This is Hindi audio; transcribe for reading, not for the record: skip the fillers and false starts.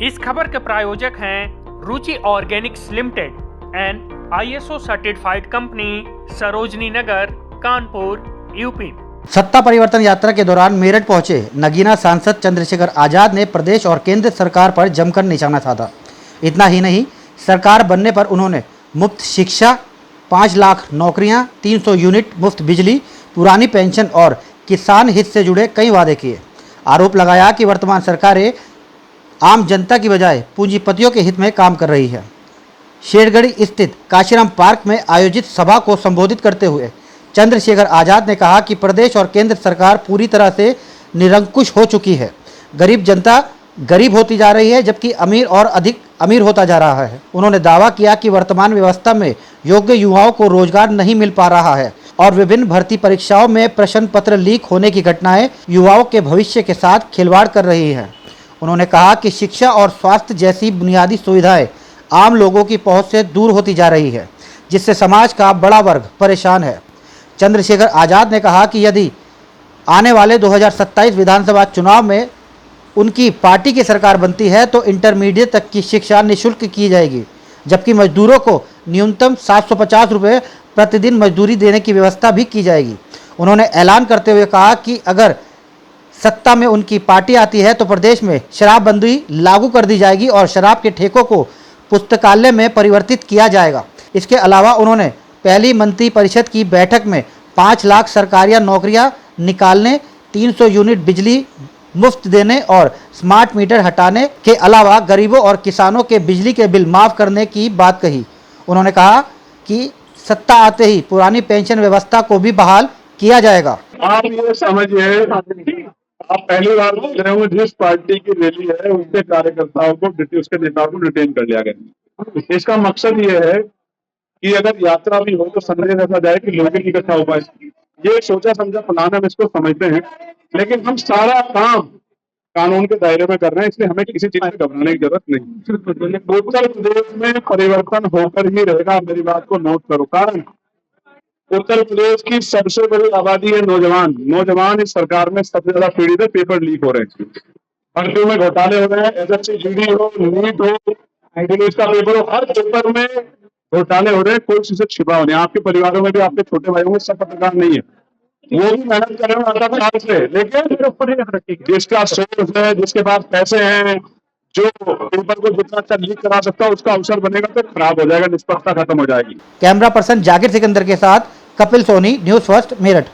इस खबर के प्रायोजक हैं Ruchi organics limited and ISO certified company, Sarojini Nagar, Kanpur, UP. सत्ता परिवर्तन यात्रा के दौरान मेरठ पहुंचे नगीना सांसद चंद्रशेखर आजाद ने प्रदेश और केंद्र सरकार पर जमकर निशाना साधा। इतना ही नहीं, सरकार बनने पर उन्होंने मुफ्त शिक्षा, 5 लाख नौकरियां, 300 यूनिट मुफ्त बिजली, पुरानी पेंशन और किसान हित से जुड़े कई वादे किए। आरोप लगाया कि वर्तमान सरकारें आम जनता की बजाय पूंजीपतियों के हित में काम कर रही है। शेरगढ़ी स्थित काशीराम पार्क में आयोजित सभा को संबोधित करते हुए चंद्रशेखर आजाद ने कहा कि प्रदेश और केंद्र सरकार पूरी तरह से निरंकुश हो चुकी है। गरीब जनता गरीब होती जा रही है, जबकि अमीर और अधिक अमीर होता जा रहा है। उन्होंने दावा किया कि वर्तमान व्यवस्था में योग्य युवाओं को रोजगार नहीं मिल पा रहा है और विभिन्न भर्ती परीक्षाओं में प्रश्न पत्र लीक होने की घटनाएं युवाओं के भविष्य के साथ खिलवाड़ कर रही है। उन्होंने कहा कि शिक्षा और स्वास्थ्य जैसी बुनियादी सुविधाएं आम लोगों की पहुंच से दूर होती जा रही है, जिससे समाज का बड़ा वर्ग परेशान है। चंद्रशेखर आजाद ने कहा कि यदि आने वाले 2027 विधानसभा चुनाव में उनकी पार्टी की सरकार बनती है तो इंटरमीडिएट तक की शिक्षा निःशुल्क की जाएगी, जबकि मजदूरों को न्यूनतम 750 रुपये प्रतिदिन मजदूरी देने की व्यवस्था भी की जाएगी। उन्होंने ऐलान करते हुए कहा कि अगर सत्ता में उनकी पार्टी आती है तो प्रदेश में शराबबंदी लागू कर दी जाएगी और शराब के ठेकों को पुस्तकालय में परिवर्तित किया जाएगा। इसके अलावा उन्होंने पहली मंत्री परिषद की बैठक में 5 लाख सरकारी नौकरियां निकालने, 300 यूनिट बिजली मुफ्त देने और स्मार्ट मीटर हटाने के अलावा गरीबों और किसानों के बिजली के बिल माफ करने की बात कही। उन्होंने कहा कि सत्ता आते ही पुरानी पेंशन व्यवस्था को भी बहाल किया जाएगा। आप ये समझिए, आप पहली बार बोल रहे हो, जिस पार्टी की रैली है उसके कार्यकर्ताओं को, उसके नेताओं को डिटेन कर लिया गया। इसका मकसद ये है कि अगर यात्रा भी हो तो संदेश ऐसा जाए कि लोगों की इकट्ठा हो पाए। ये सोचा समझा प्लान, हम इसको समझते हैं, लेकिन हम सारा काम कानून के दायरे में कर रहे हैं, इसलिए हमें किसी चीज से घबराने की जरूरत नहीं। उत्तर प्रदेश में परिवर्तन होकर ही रहेगा, मेरी बात को नोट करो। कारण उत्तर प्रदेश की सबसे बड़ी आबादी है नौजवान। नौजवान इस सरकार में सबसे ज्यादा पीड़ित है। पेपर लीक हो रहे हैं, भर्तियों में घोटाले हो रहे हैं, SSC GD हो, नीट हो, पुलिस का पेपर हो, हर पेपर में घोटाले हो रहे हैं। कोई चीज से छिपा हो नहीं। आपके परिवारों में भी, आपके छोटे भाइयों में सब पत्रकार नहीं है, वो भी मेहनत कर रहे हैं 8 साल से। लेकिन जिसका सोर्स है, जिसके पास पैसे हैं, जो पेपर को जितना अच्छा लीक करा सकता है, उसका अवसर बनेगा तो खराब हो जाएगा, निष्पक्षता खत्म हो जाएगी। कैमरा पर्सन जाकिर सिकंदर के साथ कपिल सोनी, न्यूज़ फर्स्ट, मेरठ।